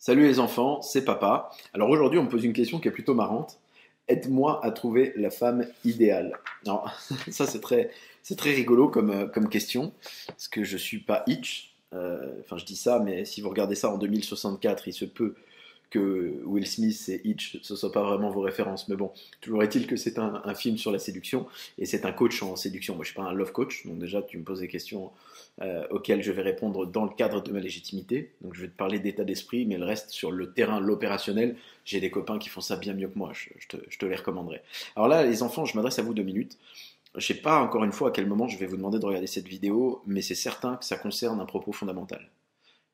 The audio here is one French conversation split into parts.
Salut les enfants, c'est papa. Alors aujourd'hui, on me pose une question qui est plutôt marrante. Aide-moi à trouver la femme idéale. Alors, ça c'est très rigolo comme question, parce que je suis pas Hitch. Enfin, je dis ça, mais si vous regardez ça en 2064, il se peut que Will Smith et Hitch, ce ne soient pas vraiment vos références. Mais bon, toujours est-il que c'est un film sur la séduction et c'est un coach en séduction. Moi, je ne suis pas un love coach, donc déjà, tu me poses des questions auxquelles je vais répondre dans le cadre de ma légitimité. Donc, je vais te parler d'état d'esprit, mais le reste, sur le terrain, l'opérationnel, j'ai des copains qui font ça bien mieux que moi. Je te les recommanderai. Alors là, les enfants, je m'adresse à vous 2 minutes. Je ne sais pas encore une fois à quel moment je vais vous demander de regarder cette vidéo, mais c'est certain que ça concerne un propos fondamental.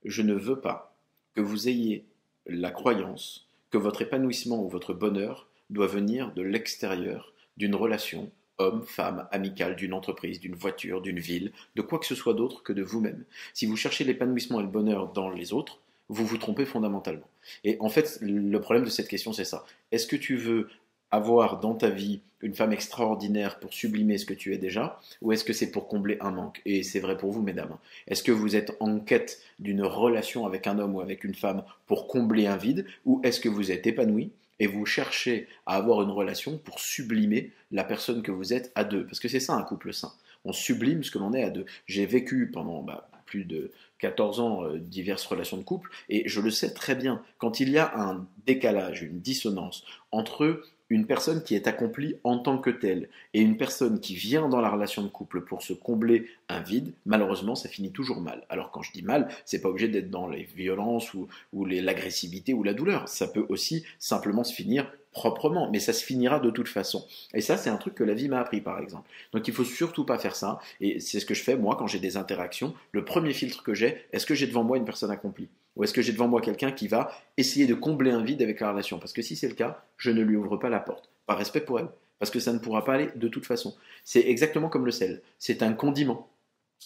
Je ne veux pas que vous ayez la croyance que votre épanouissement ou votre bonheur doit venir de l'extérieur, d'une relation, homme, femme, amicale, d'une entreprise, d'une voiture, d'une ville, de quoi que ce soit d'autre que de vous-même. Si vous cherchez l'épanouissement et le bonheur dans les autres, vous vous trompez fondamentalement. Et en fait, le problème de cette question, c'est ça. Est-ce que tu veux avoir dans ta vie une femme extraordinaire pour sublimer ce que tu es déjà, ou est-ce que c'est pour combler un manque? Et c'est vrai pour vous, mesdames. Est-ce que vous êtes en quête d'une relation avec un homme ou avec une femme pour combler un vide, ou est-ce que vous êtes épanoui et vous cherchez à avoir une relation pour sublimer la personne que vous êtes à deux? Parce que c'est ça un couple sain. On sublime ce que l'on est à deux. J'ai vécu pendant plus de 14 ans diverses relations de couple, et je le sais très bien, quand il y a un décalage, une dissonance entre une personne qui est accomplie en tant que telle et une personne qui vient dans la relation de couple pour se combler un vide, malheureusement, ça finit toujours mal. Alors quand je dis mal, c'est pas obligé d'être dans les violences ou l'agressivité ou la douleur. Ça peut aussi simplement se finir proprement, mais ça se finira de toute façon. Et ça, c'est un truc que la vie m'a appris, par exemple. Donc il faut surtout pas faire ça, et c'est ce que je fais, moi, quand j'ai des interactions. Le premier filtre que j'ai, est-ce que j'ai devant moi une personne accomplie? Ou est-ce que j'ai devant moi quelqu'un qui va essayer de combler un vide avec la relation? Parce que si c'est le cas, je ne lui ouvre pas la porte. Par respect pour elle. Parce que ça ne pourra pas aller de toute façon. C'est exactement comme le sel. C'est un condiment.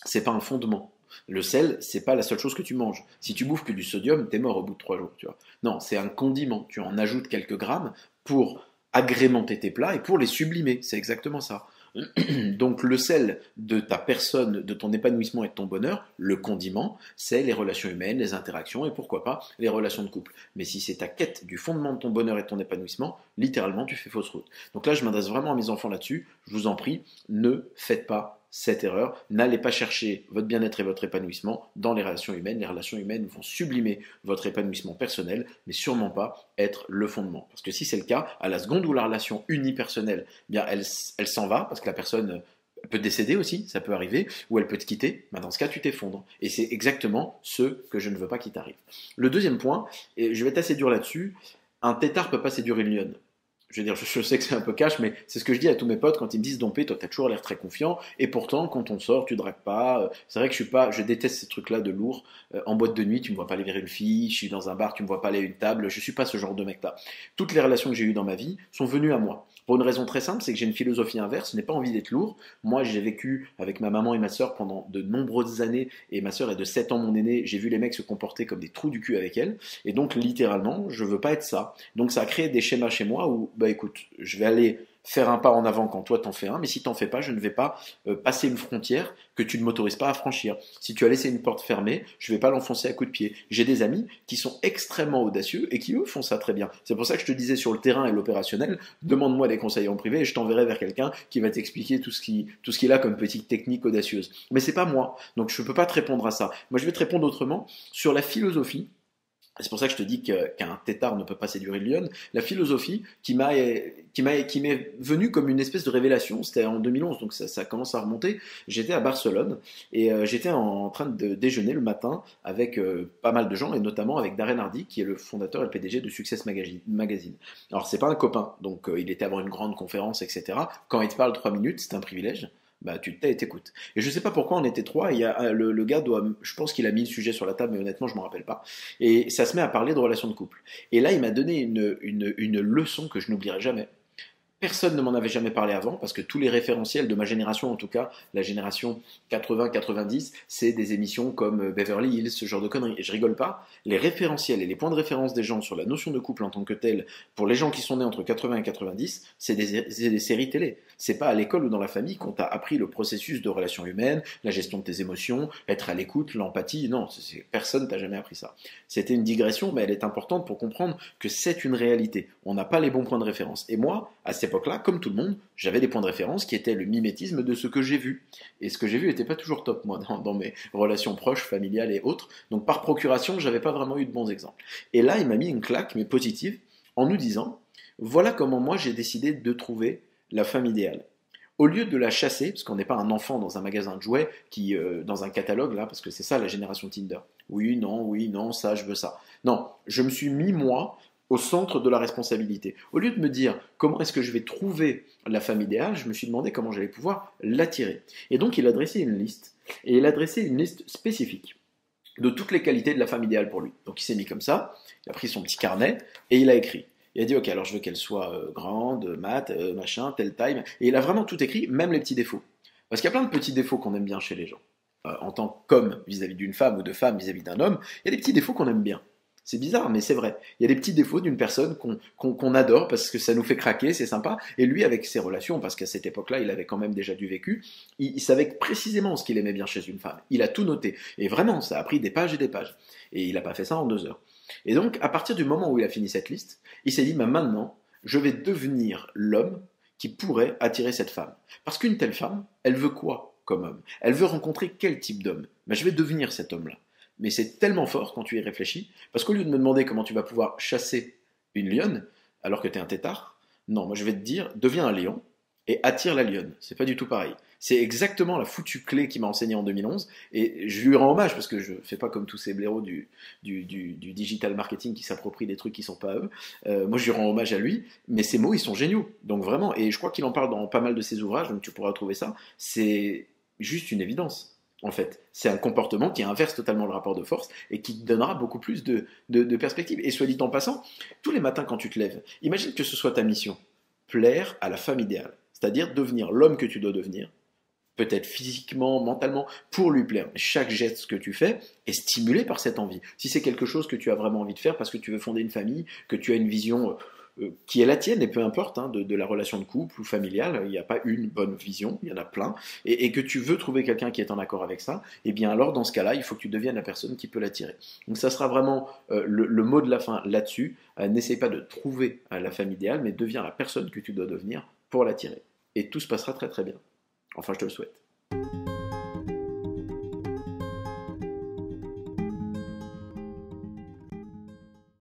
C'est pas un fondement. Le sel, c'est pas la seule chose que tu manges. Si tu bouffes que du sodium, t'es mort au bout de 3 jours, tu vois. Non, c'est un condiment. Tu en ajoutes quelques grammes pour agrémenter tes plats et pour les sublimer. C'est exactement ça. Donc le sel de ta personne, de ton épanouissement et de ton bonheur, le condiment, c'est les relations humaines, les interactions et pourquoi pas les relations de couple. Mais si c'est ta quête du fondement de ton bonheur et de ton épanouissement, littéralement tu fais fausse route. Donc là je m'adresse vraiment à mes enfants là-dessus, je vous en prie, ne faites pas cette erreur, n'allez pas chercher votre bien-être et votre épanouissement dans les relations humaines. Les relations humaines vont sublimer votre épanouissement personnel, mais sûrement pas être le fondement. Parce que si c'est le cas, à la seconde où la relation unipersonnelle, eh bien elle s'en va, parce que la personne peut décéder aussi, ça peut arriver, ou elle peut te quitter, dans ce cas tu t'effondres. Et c'est exactement ce que je ne veux pas qu'il t'arrive. Le deuxième point, et je vais être assez dur là-dessus, un tétard peut pas séduire une lionne. Je veux dire, je sais que c'est un peu cash, mais c'est ce que je dis à tous mes potes quand ils me disent Dompé, toi t'as toujours l'air très confiant, et pourtant quand on sort, tu dragues pas. C'est vrai que je déteste ces trucs-là de lourd. En boîte de nuit, tu me vois pas aller vers une fille, je suis dans un bar, tu me vois pas aller à une table, je suis pas ce genre de mec-là. Toutes les relations que j'ai eues dans ma vie sont venues à moi. Pour une raison très simple, c'est que j'ai une philosophie inverse, je n'ai pas envie d'être lourd. Moi, j'ai vécu avec ma maman et ma soeur pendant de nombreuses années, et ma soeur est de 7 ans mon aînée, j'ai vu les mecs se comporter comme des trous du cul avec elle, et donc littéralement, je veux pas être ça. Donc ça a créé des schémas chez moi où, écoute, je vais aller faire un pas en avant quand toi t'en fais un, mais si t'en fais pas, je ne vais pas passer une frontière que tu ne m'autorises pas à franchir. Si tu as laissé une porte fermée, je ne vais pas l'enfoncer à coups de pied. J'ai des amis qui sont extrêmement audacieux et qui eux font ça très bien. C'est pour ça que je te disais sur le terrain et l'opérationnel, demande-moi des conseils en privé et je t'enverrai vers quelqu'un qui va t'expliquer tout ce qu'il a comme petite technique audacieuse. Mais c'est pas moi, donc je ne peux pas te répondre à ça. Moi je vais te répondre autrement sur la philosophie. C'est pour ça que je te dis qu'un tétard ne peut pas séduire une lionne. La philosophie qui m'est venue comme une espèce de révélation, c'était en 2011, donc ça commence à remonter. J'étais à Barcelone et j'étais en train de déjeuner le matin avec pas mal de gens et notamment avec Darren Hardy qui est le fondateur et le PDG de Success Magazine. Alors c'est pas un copain, donc il était à avoir une grande conférence, etc. Quand il te parle 3 minutes, c'est un privilège. Tu te tais et t'écoutes. Et je sais pas pourquoi on était trois, le gars je pense qu'il a mis le sujet sur la table, mais honnêtement je m'en rappelle pas. Et ça se met à parler de relations de couple. Et là il m'a donné une leçon que je n'oublierai jamais. Personne ne m'en avait jamais parlé avant parce que tous les référentiels de ma génération, en tout cas la génération 80-90, c'est des émissions comme Beverly Hills, ce genre de conneries. Et je rigole pas, les référentiels et les points de référence des gens sur la notion de couple en tant que tel, pour les gens qui sont nés entre 80 et 90, c'est des séries télé. C'est pas à l'école ou dans la famille qu'on t'a appris le processus de relations humaines, la gestion de tes émotions, être à l'écoute, l'empathie. Non, personne t'a jamais appris ça. C'était une digression, mais elle est importante pour comprendre que c'est une réalité. On n'a pas les bons points de référence. Et moi, à cette époque-là, comme tout le monde, j'avais des points de référence qui étaient le mimétisme de ce que j'ai vu. Et ce que j'ai vu n'était pas toujours top, moi, dans mes relations proches, familiales et autres. Donc par procuration, j'avais pas vraiment eu de bons exemples. Et là, il m'a mis une claque, mais positive, en nous disant, voilà comment moi j'ai décidé de trouver la femme idéale. Au lieu de la chasser, parce qu'on n'est pas un enfant dans un magasin de jouets, dans un catalogue, là, parce que c'est ça la génération Tinder. Oui, non, ça, je veux ça. Non, je me suis mis, moi, au centre de la responsabilité. Au lieu de me dire comment est-ce que je vais trouver la femme idéale, je me suis demandé comment j'allais pouvoir l'attirer. Et donc il a dressé une liste, et il a dressé une liste spécifique de toutes les qualités de la femme idéale pour lui. Donc il s'est mis comme ça, il a pris son petit carnet, et il a écrit. Il a dit, ok, alors je veux qu'elle soit grande, mat, machin, telle taille, et il a vraiment tout écrit, même les petits défauts. Parce qu'il y a plein de petits défauts qu'on aime bien chez les gens. En tant qu'homme vis-à-vis d'une femme ou de femme vis-à-vis d'un homme, il y a des petits défauts qu'on aime bien. C'est bizarre, mais c'est vrai. Il y a des petits défauts d'une personne qu'on adore parce que ça nous fait craquer, c'est sympa. Et lui, avec ses relations, parce qu'à cette époque-là, il avait quand même déjà du vécu, il savait précisément ce qu'il aimait bien chez une femme. Il a tout noté. Et vraiment, ça a pris des pages et des pages. Et il n'a pas fait ça en 2 heures. Et donc, à partir du moment où il a fini cette liste, il s'est dit, bah, maintenant, je vais devenir l'homme qui pourrait attirer cette femme. Parce qu'une telle femme, elle veut quoi comme homme? Elle veut rencontrer quel type d'homme? Bah, je vais devenir cet homme-là. Mais c'est tellement fort quand tu y réfléchis, parce qu'au lieu de me demander comment tu vas pouvoir chasser une lionne, alors que tu es un têtard, non, moi je vais te dire, deviens un lion et attire la lionne. C'est pas du tout pareil. C'est exactement la foutue clé qu'il m'a enseigné en 2011, et je lui rends hommage, parce que je fais pas comme tous ces blaireaux du digital marketing qui s'approprient des trucs qui sont pas à eux. Moi je lui rends hommage à lui, mais ces mots ils sont géniaux. Donc vraiment, et je crois qu'il en parle dans pas mal de ses ouvrages, donc tu pourras trouver ça, c'est juste une évidence. En fait, c'est un comportement qui inverse totalement le rapport de force et qui te donnera beaucoup plus de perspectives. Et soit dit en passant, tous les matins quand tu te lèves, imagine que ce soit ta mission, plaire à la femme idéale, c'est-à-dire devenir l'homme que tu dois devenir, peut-être physiquement, mentalement, pour lui plaire. Chaque geste que tu fais est stimulé par cette envie. Si c'est quelque chose que tu as vraiment envie de faire parce que tu veux fonder une famille, que tu as une vision qui est la tienne, et peu importe, hein, de la relation de couple ou familiale, il n'y a pas une bonne vision, il y en a plein, et que tu veux trouver quelqu'un qui est en accord avec ça, et bien alors dans ce cas-là, il faut que tu deviennes la personne qui peut l'attirer. Donc ça sera vraiment le mot de la fin là-dessus. N'essaie pas de trouver la femme idéale, mais deviens la personne que tu dois devenir pour l'attirer. Et tout se passera très très bien. Enfin, je te le souhaite.